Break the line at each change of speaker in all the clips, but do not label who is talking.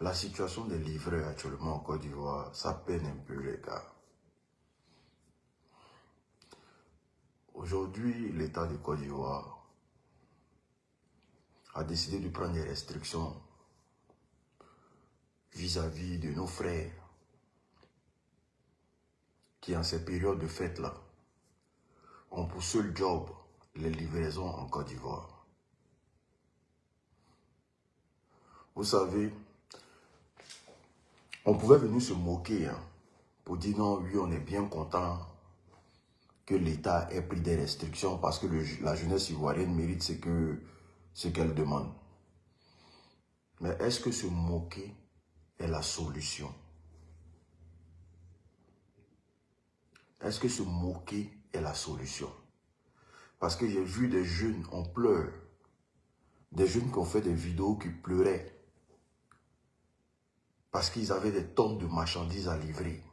La situation des livreurs actuellement en Côte d'Ivoire, ça peine un peu les gars. Aujourd'hui, l'État de Côte d'Ivoire a décidé de prendre des restrictions vis-à-vis de nos frères qui, en ces périodes de fête-là, ont pour seul job les livraisons en Côte d'Ivoire. Vous savez, on pouvait venir se moquer pour dire non, oui, on est bien content que l'État ait pris des restrictions parce que la jeunesse ivoirienne mérite ce qu'elle demande. Mais est-ce que se moquer est la solution? Est-ce que se moquer est la solution? Parce que j'ai vu des jeunes, on pleure. Des jeunes qui ont fait des vidéos qui pleuraient. Parce qu'ils avaient des tonnes de marchandises à livrer.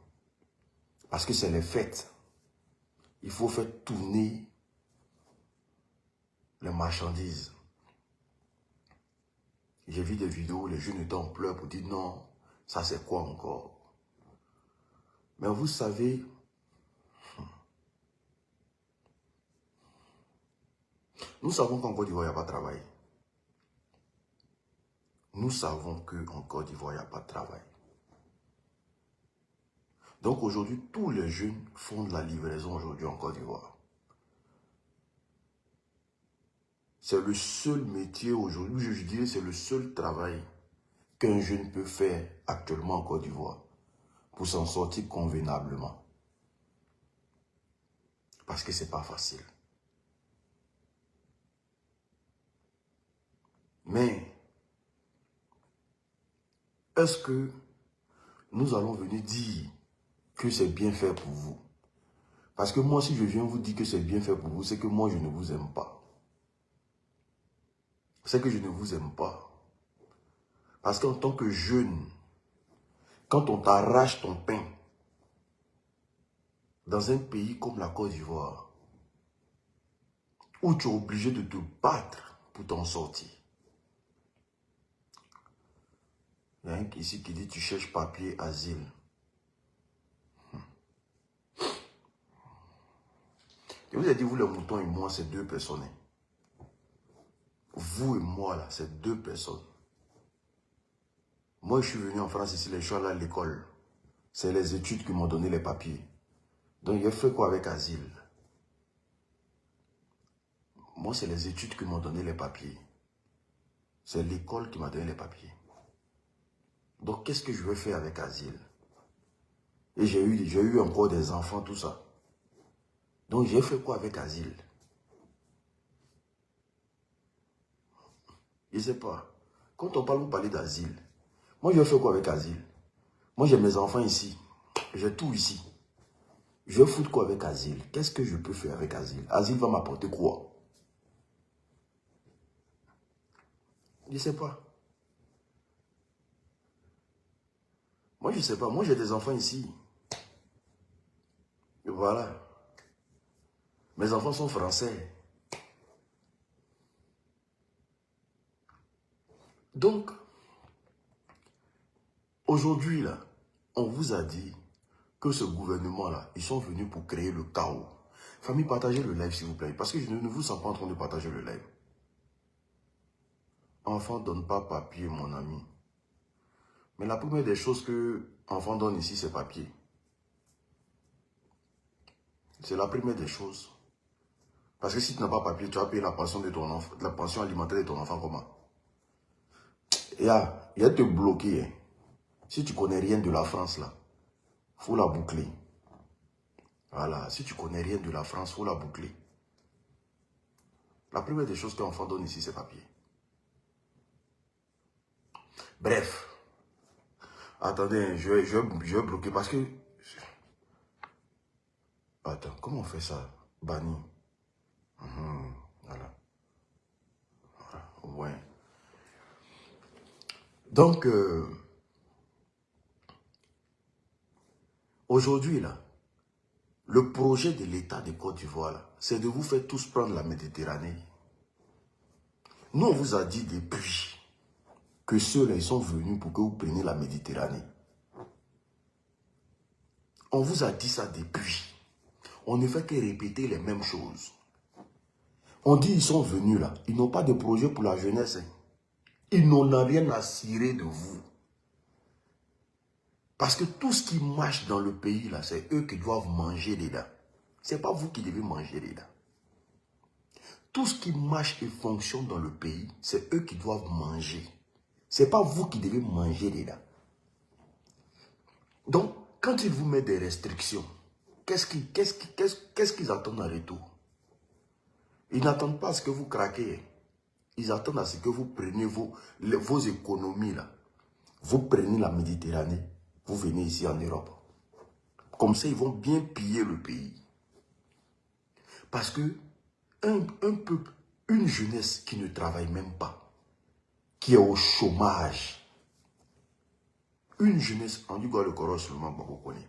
Parce que c'est les fêtes. Il faut faire tourner les marchandises. J'ai vu des vidéos où les jeunes étaient en pleurs pour dire non, ça c'est quoi encore? Mais vous savez, nous savons qu'en Côte d'Ivoire, il n'y a pas de travail. Nous savons qu'en Côte d'Ivoire, il n'y a pas de travail. Donc aujourd'hui, tous les jeunes font de la livraison aujourd'hui en Côte d'Ivoire. C'est le seul métier aujourd'hui, je dirais c'est le seul travail qu'un jeune peut faire actuellement en Côte d'Ivoire pour s'en sortir convenablement. Parce que ce n'est pas facile. Mais, est-ce que nous allons venir dire que c'est bien fait pour vous? Parce que moi, si je viens vous dire que c'est bien fait pour vous, c'est que moi, je ne vous aime pas. C'est que je ne vous aime pas. Parce qu'en tant que jeune, quand on t'arrache ton pain, dans un pays comme la Côte d'Ivoire, où tu es obligé de te battre pour t'en sortir. Il y a un ici qui dit tu cherches papier, asile. Je vous ai dit, vous les moutons et moi, c'est deux personnes. Vous et moi, là, c'est deux personnes. Moi, je suis venu en France ici, je suis allé à l'école. C'est les études qui m'ont donné les papiers. Donc, j'ai fait quoi avec asile? Moi, c'est les études qui m'ont donné les papiers. C'est l'école qui m'a donné les papiers. Donc, qu'est-ce que je vais faire avec asile? Et j'ai eu encore des enfants, tout ça. Donc, j'ai fait quoi avec asile? Je ne sais pas. Quand on parle, vous parlez d'asile. Moi, je vais faire quoi avec asile? Moi, j'ai mes enfants ici. J'ai tout ici. Je vais foutre quoi avec asile? Qu'est-ce que je peux faire avec asile? Asile va m'apporter quoi? Je ne sais pas. Moi, je ne sais pas. Moi, j'ai des enfants ici. Et voilà. Mes enfants sont français. Donc, aujourd'hui, là, on vous a dit que ce gouvernement-là, ils sont venus pour créer le chaos. Famille, partagez le live, s'il vous plaît. Parce que je ne vous sens pas en train de partager le live. Enfant, donne pas papier, mon ami. Mais la première des choses que enfant donne ici, c'est papier. C'est la première des choses. Parce que si tu n'as pas papier, tu vas payer la pension de ton enfant, la pension alimentaire de ton enfant comment? Il y a te bloquer. Hein. Si tu connais rien de la France là, faut la boucler. Voilà, si tu connais rien de la France, faut la boucler. La première des choses qu'un enfant donne ici, c'est papier. Bref. Attendez, je vais bloquer parce que... Attends, comment on fait ça? Banni. Voilà. Ouais. Donc, aujourd'hui, là, le projet de l'État de Côte d'Ivoire, c'est de vous faire tous prendre la Méditerranée. Nous, on vous a dit depuis que ceux-là, ils sont venus pour que vous preniez la Méditerranée. On vous a dit ça depuis. On ne fait que répéter les mêmes choses. On dit ils sont venus là. Ils n'ont pas de projet pour la jeunesse. Hein. Ils n'ont rien à cirer de vous. Parce que tout ce qui marche dans le pays là, c'est eux qui doivent manger dedans. Ce n'est pas vous qui devez manger dedans. Tout ce qui marche et fonctionne dans le pays, c'est eux qui doivent manger. Ce n'est pas vous qui devez manger dedans. Donc, quand ils vous mettent des restrictions, qu'est-ce qu'ils attendent en retour? Ils n'attendent pas à ce que vous craquez. Ils attendent à ce que vous preniez vos économies là. Vous prenez la Méditerranée, vous venez ici en Europe. Comme ça, ils vont bien piller le pays. Parce que un peuple, une jeunesse qui ne travaille même pas, qui est au chômage, une jeunesse, on dit quoi le corps seulement, vous connaissez,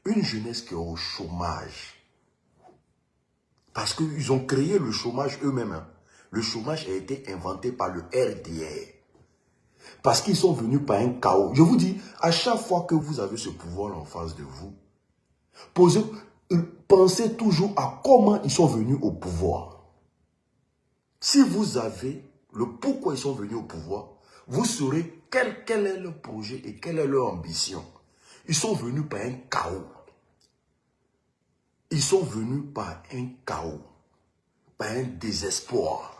une jeunesse qui est au chômage, parce qu'ils ont créé le chômage eux-mêmes. Hein. Le chômage a été inventé par le RDR. Parce qu'ils sont venus par un chaos. Je vous dis, à chaque fois que vous avez ce pouvoir en face de vous, pensez toujours à comment ils sont venus au pouvoir. Si vous avez le pourquoi ils sont venus au pouvoir, vous saurez quel est leur projet et quelle est leur ambition. Ils sont venus par un chaos. Ils sont venus par un chaos, par un désespoir.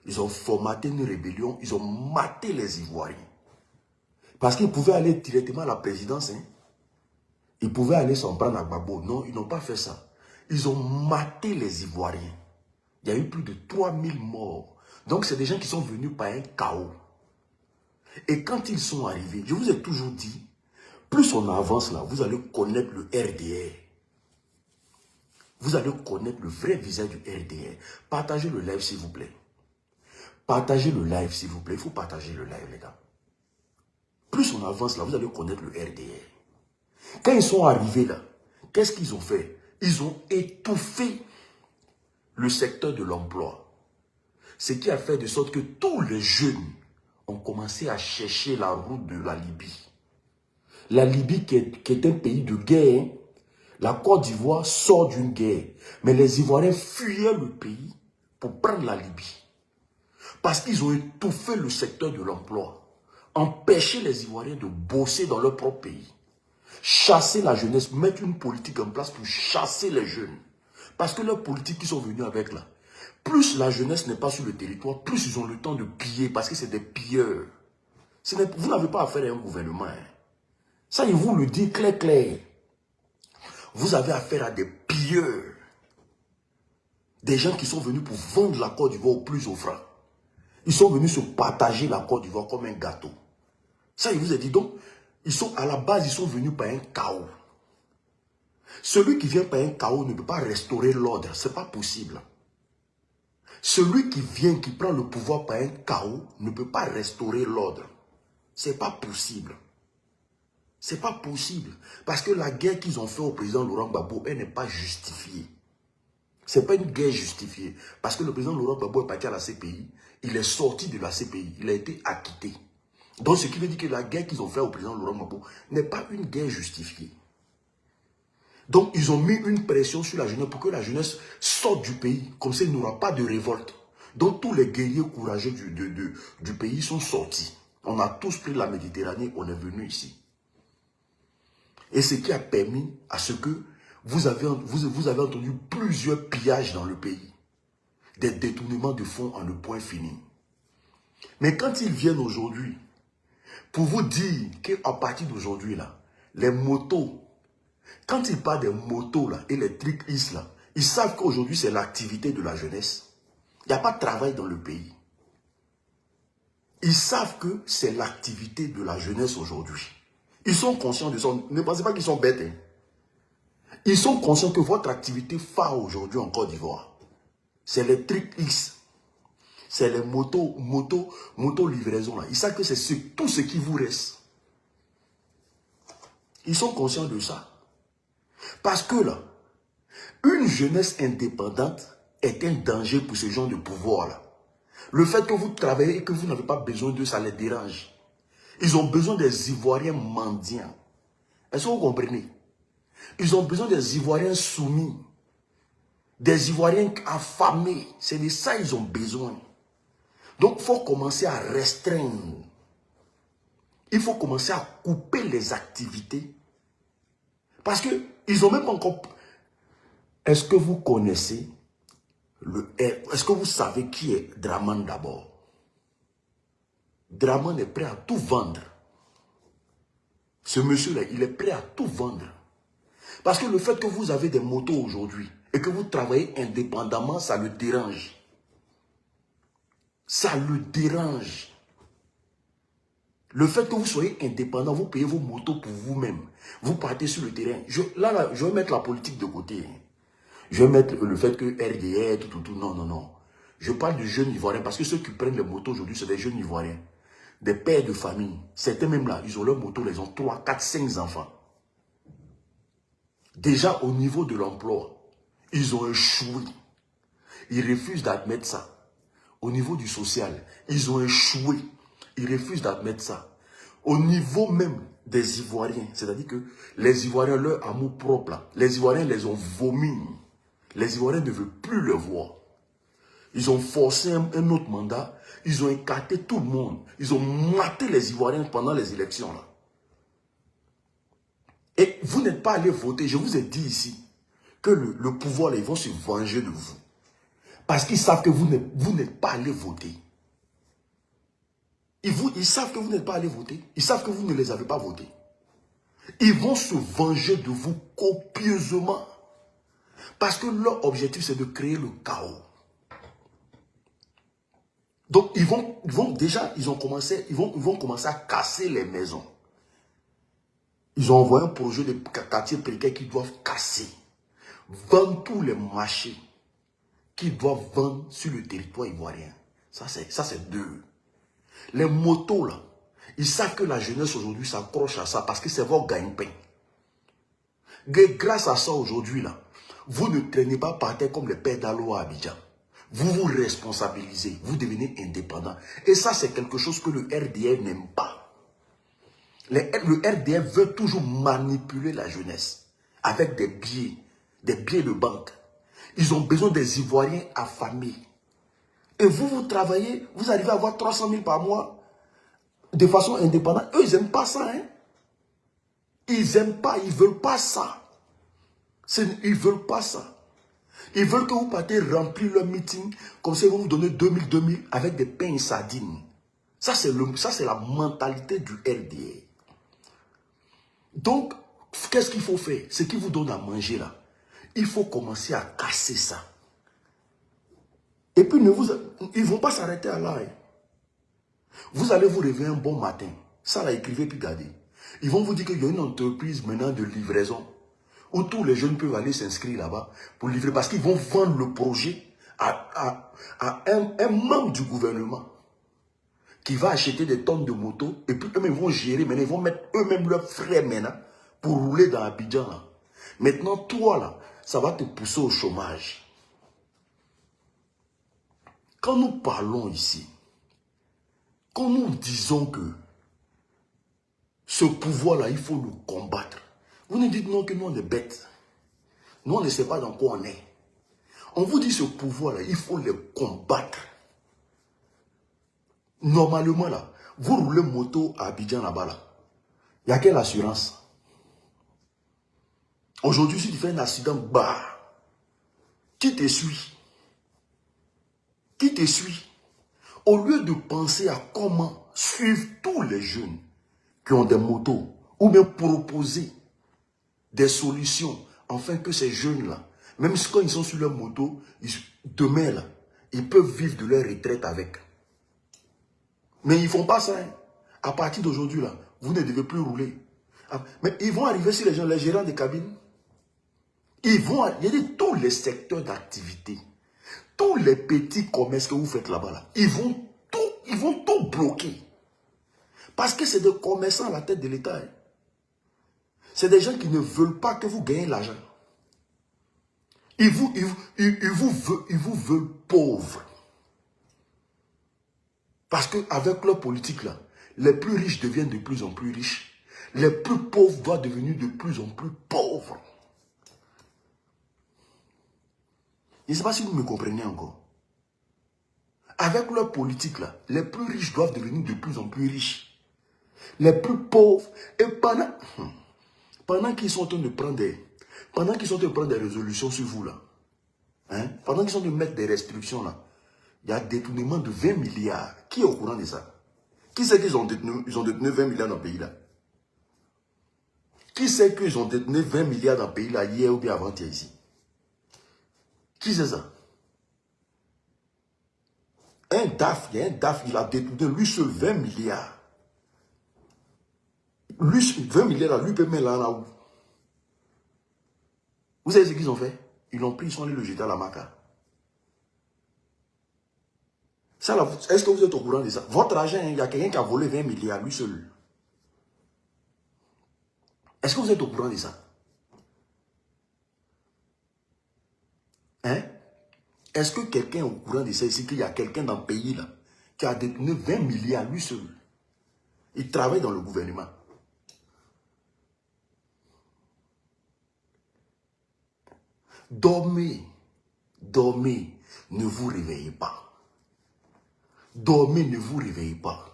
Ils ont formaté une rébellion, ils ont maté les Ivoiriens. Parce qu'ils pouvaient aller directement à la présidence. Hein. Ils pouvaient aller s'en prendre à Gbagbo. Non, ils n'ont pas fait ça. Ils ont maté les Ivoiriens. Il y a eu plus de 3000 morts. Donc, c'est des gens qui sont venus par un chaos. Et quand ils sont arrivés, je vous ai toujours dit, plus on avance là, vous allez connaître le RDR. Vous allez connaître le vrai visage du RDR. Partagez le live, s'il vous plaît. Partagez le live, s'il vous plaît. Il faut partager le live, les gars. Plus on avance là, vous allez connaître le RDR. Quand ils sont arrivés là, qu'est-ce qu'ils ont fait? Ils ont étouffé le secteur de l'emploi. Ce qui a fait de sorte que tous les jeunes ont commencé à chercher la route de la Libye. La Libye qui est un pays de guerre. Hein. La Côte d'Ivoire sort d'une guerre. Mais les Ivoiriens fuyaient le pays pour prendre la Libye. Parce qu'ils ont étouffé le secteur de l'emploi. Empêché les Ivoiriens de bosser dans leur propre pays. Chasser la jeunesse, mettre une politique en place pour chasser les jeunes. Parce que leur politique qu'ils sont venus avec là, plus la jeunesse n'est pas sur le territoire, plus ils ont le temps de piller, parce que c'est des pilleurs. Vous n'avez pas affaire à un gouvernement. Hein. Ça, il vous le dit clair. Vous avez affaire à des pilleurs. Des gens qui sont venus pour vendre la Côte d'Ivoire au plus offrant. Ils sont venus se partager la Côte d'Ivoire comme un gâteau. Ça, il vous a dit donc, à la base, ils sont venus par un chaos. Celui qui vient par un chaos ne peut pas restaurer l'ordre. Ce n'est pas possible. Celui qui vient, qui prend le pouvoir par un chaos, ne peut pas restaurer l'ordre. Ce n'est pas possible. Ce n'est pas possible. Parce que la guerre qu'ils ont faite au président Laurent Gbagbo, elle n'est pas justifiée. Ce n'est pas une guerre justifiée. Parce que le président Laurent Gbagbo est parti à la CPI. Il est sorti de la CPI. Il a été acquitté. Donc, ce qui veut dire que la guerre qu'ils ont faite au président Laurent Gbagbo n'est pas une guerre justifiée. Donc, ils ont mis une pression sur la jeunesse pour que la jeunesse sorte du pays. Comme ça, il n'y aura pas de révolte. Donc, tous les guerriers courageux du pays sont sortis. On a tous pris la Méditerranée, on est venu ici. Et ce qui a permis à ce que vous avez entendu plusieurs pillages dans le pays. Des détournements de fonds en un point fini. Mais quand ils viennent aujourd'hui, pour vous dire qu'à partir d'aujourd'hui, là, les motos, quand ils parlent des motos là, et les trick-is là, ils savent qu'aujourd'hui c'est l'activité de la jeunesse. Il n'y a pas de travail dans le pays. Ils savent que c'est l'activité de la jeunesse aujourd'hui. Ils sont conscients de ça. Ne pensez pas qu'ils sont bêtes. Hein. Ils sont conscients que votre activité phare aujourd'hui en Côte d'Ivoire, c'est les trick-is. C'est les motos livraison là. Ils savent que c'est tout ce qui vous reste. Ils sont conscients de ça. Parce que là, une jeunesse indépendante est un danger pour ce genre de pouvoir là. Le fait que vous travaillez et que vous n'avez pas besoin d'eux, ça les dérange. Ils ont besoin des Ivoiriens mendiants. Est-ce que vous comprenez? Ils ont besoin des Ivoiriens soumis. Des Ivoiriens affamés. C'est de ça qu'ils ont besoin. Donc, il faut commencer à restreindre. Il faut commencer à couper les activités. Parce qu'ils n'ont même pas encore... Est-ce que vous connaissez est-ce que vous savez qui est Draman d'abord? Draman est prêt à tout vendre. Ce monsieur-là, il est prêt à tout vendre. Parce que le fait que vous avez des motos aujourd'hui et que vous travaillez indépendamment, ça le dérange. Ça le dérange. Le fait que vous soyez indépendant, vous payez vos motos pour vous-même. Vous partez sur le terrain. Là, je vais mettre la politique de côté. Je vais mettre le fait que RDR, tout. Non, non, non. Je parle de jeunes Ivoiriens parce que ceux qui prennent les motos aujourd'hui, c'est des jeunes Ivoiriens. Des pères de famille. Certains même là, ils ont leur moto, ils ont 3, 4, 5 enfants. Déjà au niveau de l'emploi, ils ont échoué. Ils refusent d'admettre ça. Au niveau du social, ils ont échoué. Ils refusent d'admettre ça. Au niveau même des Ivoiriens, c'est-à-dire que les Ivoiriens, leur amour propre, là, les Ivoiriens les ont vomis. Les Ivoiriens ne veulent plus le voir. Ils ont forcé un autre mandat. Ils ont écarté tout le monde. Ils ont maté les Ivoiriens pendant les élections. Là. Et vous n'êtes pas allé voter. Je vous ai dit ici que le pouvoir, là, ils vont se venger de vous. Parce qu'ils savent que vous n'êtes pas allé voter. Ils savent que vous n'êtes pas allé voter. Ils savent que vous ne les avez pas votés. Ils vont se venger de vous copieusement. Parce que leur objectif, c'est de créer le chaos. Donc, ils vont commencer à casser les maisons. Ils ont envoyé un projet de quartier précaire qu'ils doivent casser. Vendre tous les marchés qu'ils doivent vendre sur le territoire ivoirien. Ça, c'est deux. Les motos, là, ils savent que la jeunesse aujourd'hui s'accroche à ça parce que c'est votre gagne-pain. Grâce à ça, aujourd'hui, là, vous ne traînez pas par terre comme les pères d'Alo à Abidjan. Vous vous responsabilisez, vous devenez indépendant. Et ça, c'est quelque chose que le RDR n'aime pas. Le RDR veut toujours manipuler la jeunesse avec des billets de banque. Ils ont besoin des Ivoiriens affamés. Et vous travaillez, vous arrivez à avoir 300 000 par mois de façon indépendante. Eux, ils n'aiment pas ça. Hein? Ils n'aiment pas, ils ne veulent pas ça. Ils ne veulent pas ça. Ils veulent que vous partez remplir leur meeting, comme ça ils vont vous donner 2000 avec des pains et sardines. Ça, c'est la mentalité du RDR. Donc, qu'est-ce qu'il faut faire? Ce qu'ils vous donnent à manger là, il faut commencer à casser ça. Et puis, ils ne vont pas s'arrêter à là. Hein. Vous allez vous réveiller un bon matin. Ça, là, écrivez puis gardez. Ils vont vous dire qu'il y a une entreprise maintenant de livraison où tous les jeunes peuvent aller s'inscrire là-bas pour livrer. Parce qu'ils vont vendre le projet à un membre du gouvernement qui va acheter des tonnes de motos et puis eux-mêmes vont gérer. Maintenant, ils vont mettre eux-mêmes leurs frais maintenant pour rouler dans Abidjan. Là. Maintenant, toi, là, ça va te pousser au chômage. Quand nous parlons ici, quand nous disons que ce pouvoir-là, il faut le combattre, vous nous dites non que nous on est bêtes. Nous on ne sait pas dans quoi on est. On vous dit ce pouvoir-là, il faut le combattre. Normalement là, vous roulez moto à Abidjan là-bas là. Il y a quelle assurance? Aujourd'hui, si tu fais un accident, bah, qui te suit? Qui te suit? Au lieu de penser à comment suivre tous les jeunes qui ont des motos, ou bien proposer des solutions, afin que ces jeunes-là, même quand ils sont sur leur moto, demain, là, ils peuvent vivre de leur retraite avec. Mais ils ne font pas ça. Hein. À partir d'aujourd'hui, là, vous ne devez plus rouler. Mais ils vont arriver sur les gens, les gérants de cabine. Il y a tous les secteurs d'activité, tous les petits commerces que vous faites là-bas, là, ils vont tout bloquer. Parce que c'est des commerçants à la tête de l'État. Hein. C'est des gens qui ne veulent pas que vous gagnez l'argent. Ils vous veulent pauvres. Parce qu'avec leur politique là, les plus riches deviennent de plus en plus riches. Les plus pauvres doivent devenir de plus en plus pauvres. Je ne sais pas si vous me comprenez encore. Avec leur politique là, les plus riches doivent devenir de plus en plus riches. Les plus pauvres, et pendant qu'ils sont en train de prendre des résolutions sur vous là, hein, pendant qu'ils sont en train de mettre des restrictions là, il y a détournement de 20 milliards. Qui est au courant de ça? Qui sait qu'ils ont détenu 20 milliards dans le pays là? Qui sait qu'ils ont détenu 20 milliards dans le pays là hier ou bien avant-hier ici? Qui sait ça? Il y a un DAF, il a détourné lui seul 20 milliards. Lui, 20 milliards, lui peut mettre là où? Vous savez ce qu'ils ont fait? Ils l'ont pris, ils sont allés le jeter à la maca. Est-ce que vous êtes au courant de ça? Votre argent, il y a quelqu'un qui a volé 20 milliards, lui seul. Est-ce que vous êtes au courant de ça? Hein? Est-ce que quelqu'un est au courant de ça ici, qu'il y a quelqu'un dans le pays là, qui a détenu 20 milliards, lui seul? Il travaille dans le gouvernement. Dormez, dormez, ne vous réveillez pas. Dormez, ne vous réveillez pas.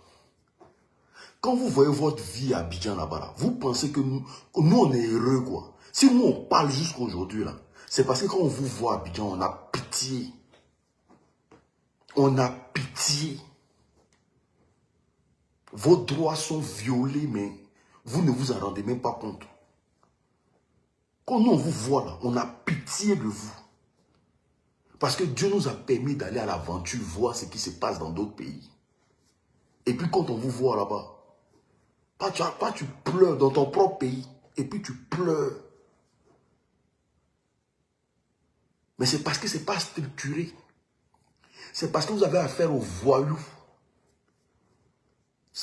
Quand vous voyez votre vie à Abidjan là-bas, là, vous pensez que nous on est heureux quoi. Si nous on parle jusqu'à aujourd'hui là, c'est parce que quand on vous voit à Abidjan, on a pitié. On a pitié. Vos droits sont violés, mais vous ne vous en rendez même pas compte. Quand nous on vous voit là, on a pitié de vous. Parce que Dieu nous a permis d'aller à l'aventure, voir ce qui se passe dans d'autres pays. Et puis quand on vous voit là-bas, tu pleures dans ton propre pays. Et puis tu pleures. Mais c'est parce que ce n'est pas structuré. C'est parce que vous avez affaire aux voyous.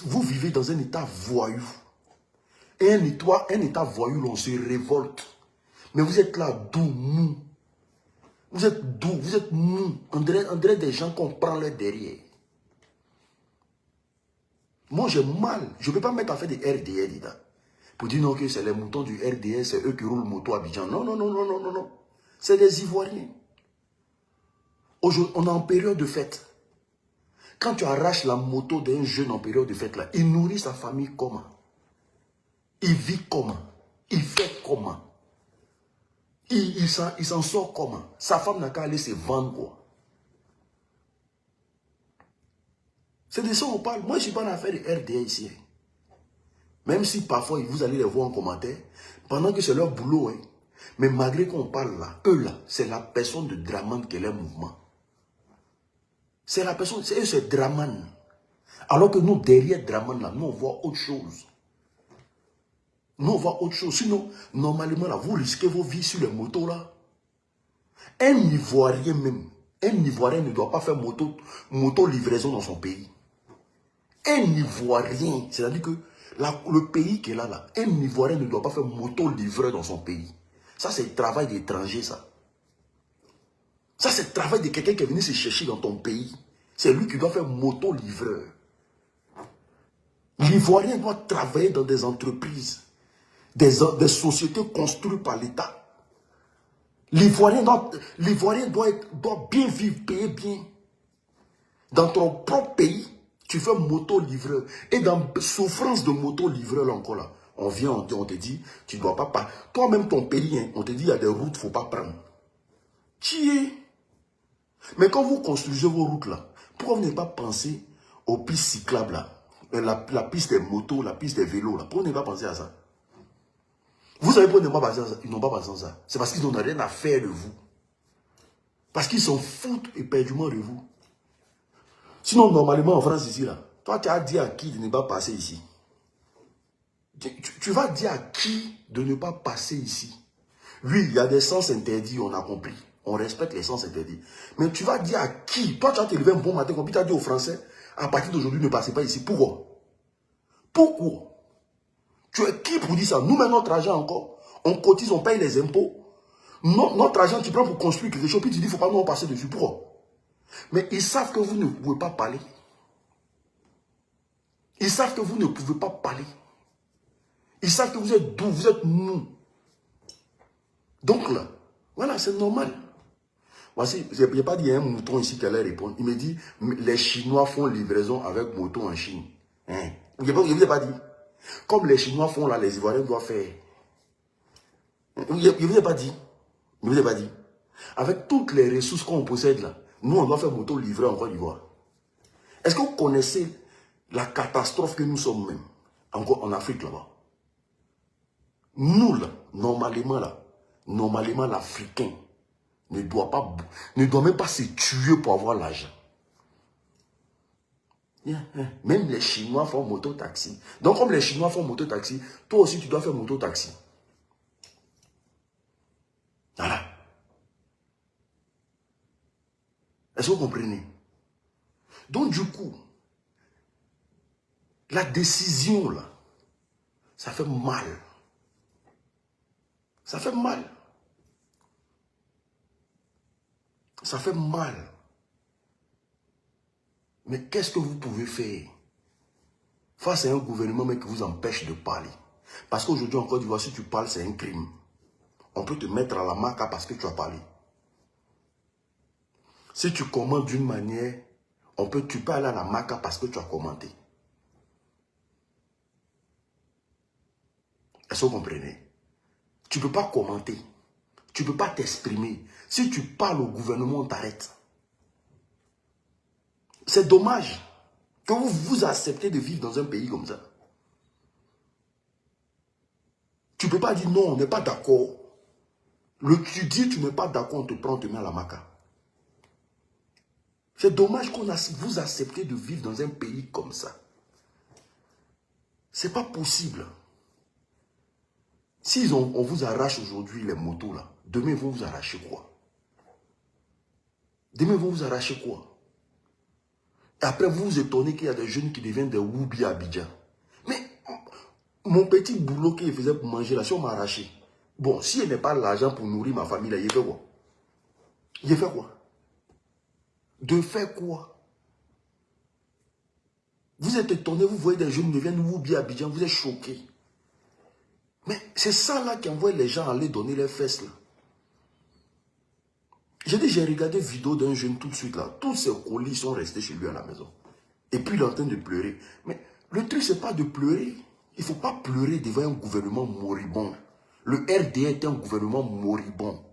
Vous vivez dans un état voyou. Et un état voyou, on se révolte. Mais vous êtes là doux, mou. Vous êtes doux, vous êtes mou. On dirait des gens qu'on prend leur derrière. Moi, j'ai mal. Je ne peux pas mettre à faire des RDR dedans. Pour dire non, que c'est les moutons du RDR, c'est eux qui roulent moto à Abidjan. Non, non, non, non, non, non, non. C'est des Ivoiriens. Aujourd'hui, on est en période de fête. Quand tu arraches la moto d'un jeune en période de fête, là, il nourrit sa famille comment? Il vit comment? Il fait comment? Il s'en sort comment? Sa femme n'a qu'à aller se vendre quoi? C'est de ça qu'on parle. Moi, je ne suis pas en affaire de RDA ici. Même si parfois, vous allez les voir en commentaire, pendant que c'est leur boulot. Hein. Mais malgré qu'on parle là, eux là, c'est la personne de Draman qui est leur mouvement. C'est la personne, c'est eux, c'est Draman. Alors que nous, derrière Draman là, nous, on voit autre chose. Nous, on voit autre chose. Sinon, normalement là, vous risquez vos vies sur les motos là. Un Ivoirien même, un Ivoirien ne doit pas faire moto livraison dans son pays. Un Ivoirien, c'est-à-dire que le pays qui est là, un Ivoirien ne doit pas faire moto-livreur dans son pays. Ça, c'est le travail d'étranger, ça. Ça, c'est le travail de quelqu'un qui est venu se chercher dans ton pays. C'est lui qui doit faire moto-livreur. L'Ivoirien doit travailler dans des entreprises, des sociétés construites par l'État. L'Ivoirien doit bien vivre, payer bien. Dans ton propre pays, tu fais moto-livreur. Et dans souffrance de moto-livreur, là encore là, on vient, on te dit, tu ne dois pas. Toi-même, ton pays, hein, on te dit, il y a des routes, il ne faut pas prendre. Qui est? Mais quand vous construisez vos routes là, pourquoi vous n'avez pas pensé aux pistes cyclables là? La piste des motos, la piste des vélos là. Pourquoi vous n'avez pas pensé à ça? Vous savez pourquoi ils n'ont pas pensé à ça? Ils n'ont pas pensé à ça. C'est parce qu'ils n'ont rien à faire de vous. Parce qu'ils s'en foutent éperdument de vous. Sinon, normalement, en France, ici, là, toi, tu as dit à qui de ne pas passer ici? Tu vas dire à qui de ne pas passer ici? Oui, il y a des sens interdits, on a compris. On respecte les sens interdits. Mais tu vas dire à qui? Toi, tu as te levé un bon matin, comme tu as dit aux Français, à partir d'aujourd'hui, ne passez pas ici. Pourquoi? Pourquoi? Tu es qui pour dire ça? Nous, mettons notre argent encore. On cotise, on paye les impôts. Notre argent, tu prends pour construire quelque chose, puis tu dis, il ne faut pas nous passer dessus. Pourquoi? Mais ils savent que vous ne pouvez pas parler. Ils savent que vous ne pouvez pas parler. Ils savent que vous êtes doux, vous êtes mou. Donc là, voilà, c'est normal. Voici, je n'ai pas dit, il y a un mouton ici qui allait répondre. Il me dit, les Chinois font livraison avec moto en Chine. Hein? Je ne vous ai pas dit. Comme les Chinois font là, les Ivoiriens doivent faire. Je ne vous ai pas dit. Je ne vous ai pas dit. Avec toutes les ressources qu'on possède là, nous, on doit faire moto livrée en Côte d'Ivoire. Est-ce que vous connaissez la catastrophe que nous sommes même, encore en Afrique là-bas? Nous, là, normalement, l'Africain ne doit même pas se tuer pour avoir l'argent. Même les Chinois font moto-taxi. Donc, comme les Chinois font moto-taxi, toi aussi, tu dois faire moto-taxi. Voilà. Est-ce que vous comprenez? Donc, du coup, la décision, là, ça fait mal. Ça fait mal. Ça fait mal. Mais qu'est-ce que vous pouvez faire face à un gouvernement qui vous empêche de parler? Parce qu'aujourd'hui, en Côte d'Ivoire, si tu parles, c'est un crime. On peut te mettre à la maca parce que tu as parlé. Si tu commentes d'une manière, tu peux aller à la maca parce que tu as commenté. Est-ce que vous comprenez? Tu ne peux pas commenter. Tu ne peux pas t'exprimer. Si tu parles au gouvernement, on t'arrête. C'est dommage que vous acceptez de vivre dans un pays comme ça. Tu ne peux pas dire non, on n'est pas d'accord. Tu dis tu n'es pas d'accord, on te prend, on te met à la maca. C'est dommage qu'on vous acceptez de vivre dans un pays comme ça. C'est pas possible. Si on vous arrache aujourd'hui les motos là, demain ils vont vous arracher quoi? Demain ils vont vous arracher quoi? Et après vous vous étonnez qu'il y a des jeunes qui deviennent des Woubi à Abidjan. Mais mon petit boulot qu'il faisait pour manger là, si on m'a arraché. Bon, si il n'est pas l'argent pour nourrir ma famille là, il fait quoi? Il fait quoi? De faire quoi? Vous êtes étonné, vous voyez des jeunes qui deviennent Woubi à Abidjan, vous êtes choqués. Mais c'est ça là qui envoie les gens aller donner les fesses là. J'ai regardé une vidéo d'un jeune tout de suite là. Tous ses colis sont restés chez lui à la maison. Et puis il est en train de pleurer. Mais le truc c'est pas de pleurer. Il ne faut pas pleurer devant un gouvernement moribond. Le RDA est un gouvernement moribond.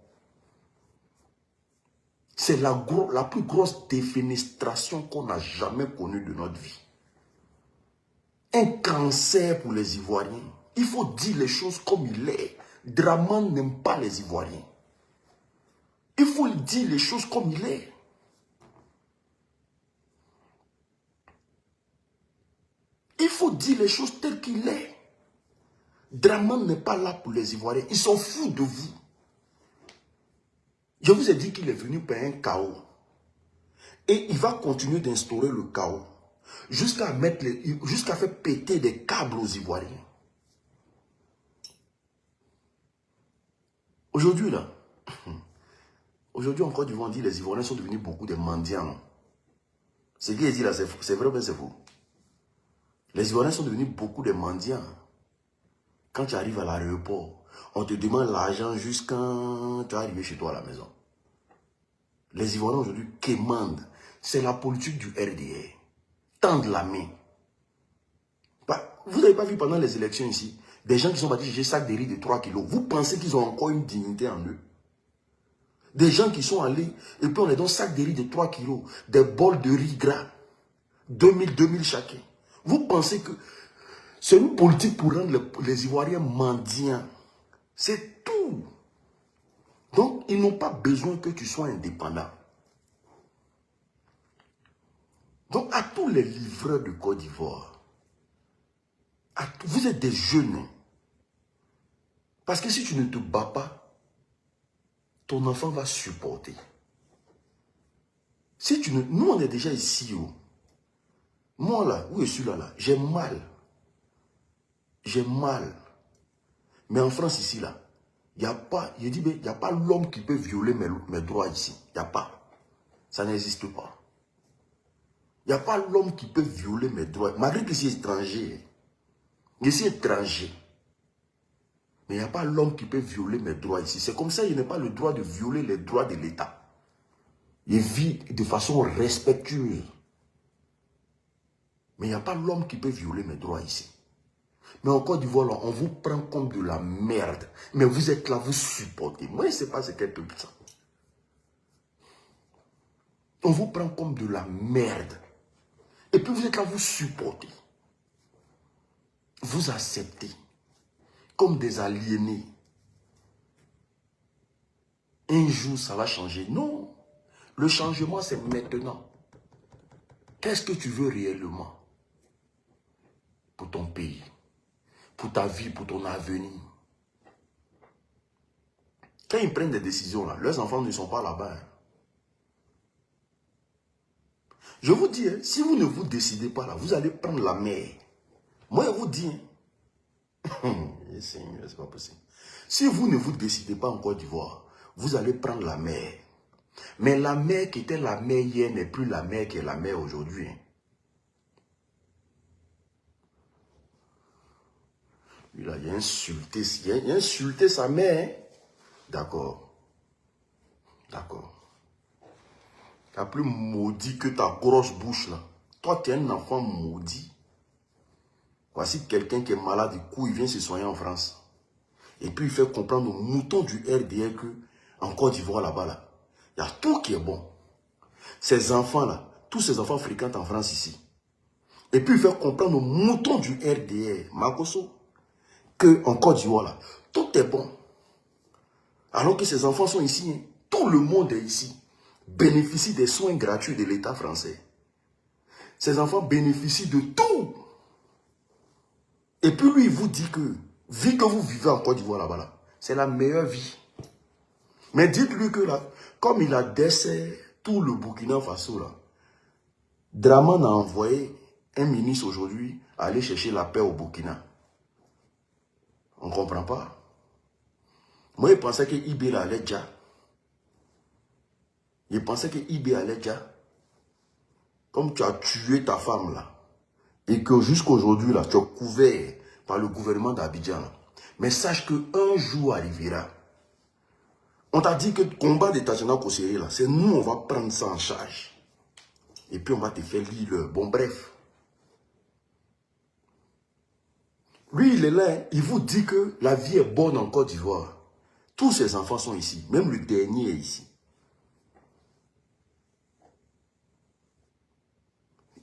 C'est la plus grosse défenestration qu'on n'a jamais connue de notre vie. Un cancer pour les Ivoiriens. Il faut dire les choses comme il est. Draman n'aime pas les Ivoiriens. Il faut dire les choses comme il est. Il faut dire les choses telles qu'il est. Draman n'est pas là pour les Ivoiriens. Ils s'en foutent de vous. Je vous ai dit qu'il est venu pour un chaos. Et il va continuer d'instaurer le chaos. Jusqu'à faire péter des câbles aux Ivoiriens. Aujourd'hui, là, aujourd'hui en Côte d'Ivoire, on dit que les Ivoiriens sont devenus beaucoup de mendiants. Ce qu'il dit là, c'est vrai ou c'est faux? Les Ivoiriens sont devenus beaucoup de mendiants. Quand tu arrives à l'aéroport, on te demande l'argent jusqu'à quand tu es arrivé chez toi à la maison. Les Ivoiriens aujourd'hui quémandent. C'est la politique du RDA. Tendre la main. Bah, vous n'avez pas vu pendant les élections ici, des gens qui sont partis chercher sac de riz de 3 kilos. Vous pensez qu'ils ont encore une dignité en eux? Des gens qui sont allés, et puis on les donne sac de riz de 3 kilos, des bols de riz gras, 2000 chacun. Vous pensez que c'est une politique pour rendre les Ivoiriens mendiants? C'est tout. Donc, ils n'ont pas besoin que tu sois indépendant. Donc, à tous les livreurs de Côte d'Ivoire, vous êtes des jeunes. Parce que si tu ne te bats pas, ton enfant va supporter. Si tu ne... Nous, on est déjà ici. Oh. Moi, là, où je suis là, j'ai mal. J'ai mal. Mais en France, ici, là, il n'y a pas, je dis, il n'y a pas l'homme qui peut violer mes droits ici. Il n'y a pas. Ça n'existe pas. Il n'y a pas l'homme qui peut violer mes droits. Malgré que je suis étranger. Je suis étranger. Mais il n'y a pas l'homme qui peut violer mes droits ici. C'est comme ça, il n'a pas le droit de violer les droits de l'État. Il vit de façon respectueuse. Mais il n'y a pas l'homme qui peut violer mes droits ici. Mais en Côte d'Ivoire, là, on vous prend comme de la merde. Mais vous êtes là, vous supportez. Moi, je ne sais pas ce qu'est tout ça. On vous prend comme de la merde. Et puis vous êtes là, vous supportez. Vous acceptez. Comme des aliénés. Un jour, ça va changer. Non. Le changement, c'est maintenant. Qu'est-ce que tu veux réellement pour ton pays, pour ta vie, pour ton avenir? Quand ils prennent des décisions, là, leurs enfants ne sont pas là-bas. Hein. Je vous dis, hein, si vous ne vous décidez pas là, vous allez prendre la mer. Moi, je vous dis, c'est pas possible. Si vous ne vous décidez pas en Côte d'Ivoire, vous allez prendre la mer. Mais la mer qui était la mer hier n'est plus la mer qui est la mer aujourd'hui. Hein. Lui là, il a insulté sa mère. Hein. D'accord. D'accord. Tu es plus maudit que ta grosse bouche là. Toi, tu es un enfant maudit. Voici quelqu'un qui est malade du cou, il vient se soigner en France. Et puis il fait comprendre aux moutons du RDR que en Côte d'Ivoire là-bas, là, il y a tout qui est bon. Ces enfants-là, tous ces enfants fréquentent en France ici. Et puis il fait comprendre aux moutons du RDR, Makoso, que en Côte d'Ivoire là, tout est bon. Alors que ces enfants sont ici, hein. Tout le monde est ici. Bénéficie des soins gratuits de l'État français. Ces enfants bénéficient de tout. Et puis lui, il vous dit que, vie que vous vivez en Côte d'Ivoire là-bas, là, c'est la meilleure vie. Mais dites-lui que là, comme il a dessert tout le Burkina Faso là, Draman a envoyé un ministre aujourd'hui aller chercher la paix au Burkina. On ne comprend pas. Moi, je pensais que IB allait déjà. Je pensais que IB allait déjà. Comme tu as tué ta femme là, et que jusqu'à aujourd'hui là, tu es couvert par le gouvernement d'Abidjan. Mais sache qu'un jour arrivera. On t'a dit que le combat des Tajana Kosseré là, c'est nous, on va prendre ça en charge. Et puis on va te faire lire. Bon, bref. Lui, il est là, hein, il vous dit que la vie est bonne en Côte d'Ivoire. Tous ses enfants sont ici. Même le dernier est ici.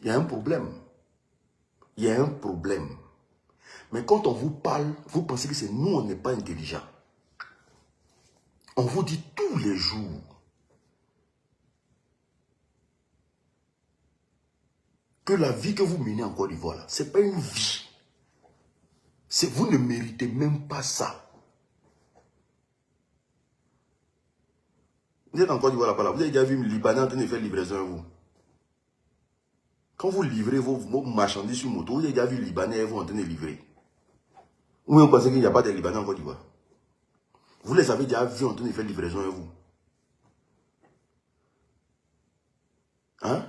Il y a un problème. Il y a un problème. Mais quand on vous parle, vous pensez que c'est nous, on n'est pas intelligents. On vous dit tous les jours que la vie que vous menez en Côte d'Ivoire, ce n'est pas une vie. Vous ne méritez même pas ça. Vous êtes en Côte d'Ivoire là-bas, vous avez déjà vu un Libanais en train de faire livraison à vous. Quand vous livrez vos marchandises sur moto, vous avez déjà vu les Libanais en train de livrer. Ou vous pensez qu'il n'y a pas de Libanais en Côte d'Ivoire? Vous les avez déjà vus en train de faire livraison à vous. Hein?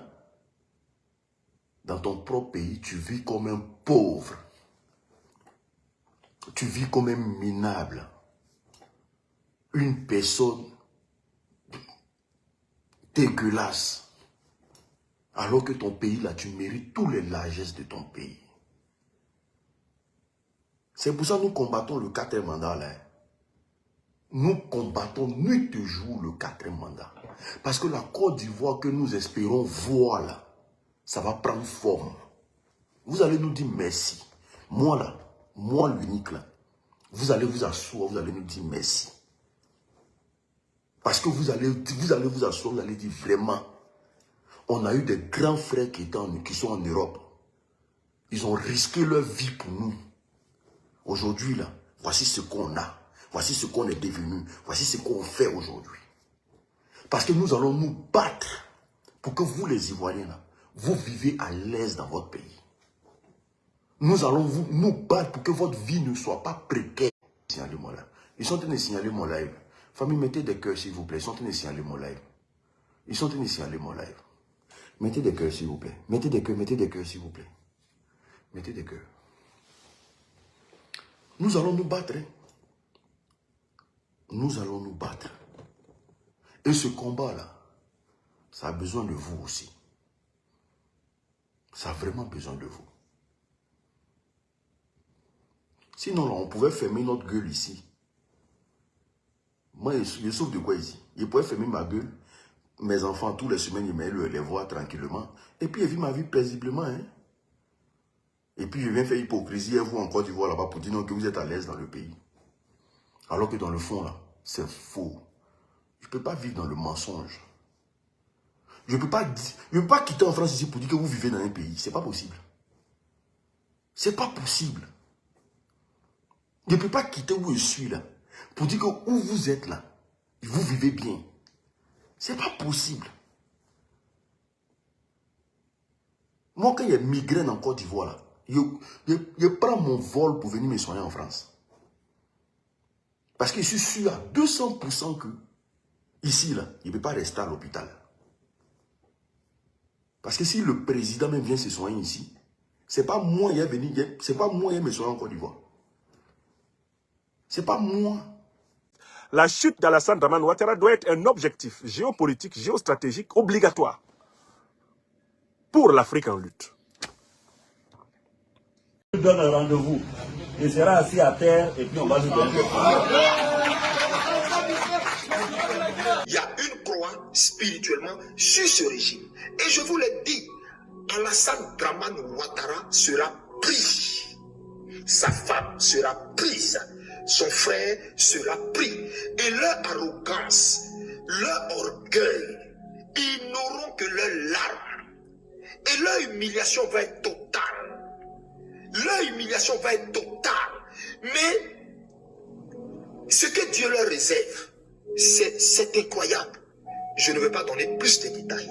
Dans ton propre pays, tu vis comme un pauvre. Tu vis comme un minable. Une personne dégueulasse. Alors que ton pays, là, tu mérites tous les largesses de ton pays. C'est pour ça que nous combattons le 4e mandat, là. Nous combattons nuit et jour le 4e mandat. Parce que la Côte d'Ivoire que nous espérons voir, là, ça va prendre forme. Vous allez nous dire merci. Moi, là, moi, l'unique, là, vous allez vous asseoir, vous allez nous dire merci. Parce que vous allez vous asseoir, vous allez dire vraiment, on a eu des grands frères qui sont en Europe. Ils ont risqué leur vie pour nous. Aujourd'hui, là, voici ce qu'on a. Voici ce qu'on est devenu. Voici ce qu'on fait aujourd'hui. Parce que nous allons nous battre pour que vous, les Ivoiriens, là, vous vivez à l'aise dans votre pays. Nous allons nous battre pour que votre vie ne soit pas précaire. Signalez-moi là. Ils sont en train de signaler mon live. Famille, mettez des cœurs s'il vous plaît. Ils sont en train de signaler mon live. Ils sont en train de signaler mon live. Mettez des cœurs, s'il vous plaît. Mettez des cœurs, s'il vous plaît. Mettez des cœurs. Nous allons nous battre. Hein. Nous allons nous battre. Et ce combat-là, ça a besoin de vous aussi. Ça a vraiment besoin de vous. Sinon, là, on pouvait fermer notre gueule ici. Moi, je souffre de quoi ici? Je pourrais fermer ma gueule. Mes enfants, tous les semaines, ils m'aiment les voir tranquillement. Et puis, je vis ma vie paisiblement. Hein? Et puis, je viens faire hypocrisie à vous en Côte d'Ivoire là-bas pour dire non, que vous êtes à l'aise dans le pays. Alors que dans le fond, là, c'est faux. Je ne peux pas vivre dans le mensonge. Je ne peux pas quitter en France ici pour dire que vous vivez dans un pays. Ce n'est pas possible. Ce n'est pas possible. Je ne peux pas quitter où je suis là pour dire que où vous êtes là, vous vivez bien. Ce n'est pas possible. Moi, quand il y a migraine en Côte d'Ivoire, là, je prends mon vol pour venir me soigner en France. Parce que je suis sûr à 200% que ici, là, il ne peut pas rester à l'hôpital. Parce que si le président même vient se soigner ici, ce n'est pas moi qui est venu, c'est pas moi qui me soigner en Côte d'Ivoire. Ce n'est pas moi.
La chute d'Alassane Dramane Ouattara doit être un objectif géopolitique, géostratégique obligatoire pour l'Afrique en lutte.
Je donne un rendez-vous. Il sera assis à terre et puis on va lui donner des problèmes.
Il y a une croix spirituellement sur ce régime. Et je vous l'ai dit, Alassane Dramane Ouattara sera pris. Sa femme sera prise. Son frère sera pris. Et leur arrogance, leur orgueil, ils n'auront que leurs larmes. Et leur humiliation va être totale. Leur humiliation va être totale. Mais ce que Dieu leur réserve, c'est incroyable. Je ne veux pas donner plus de détails.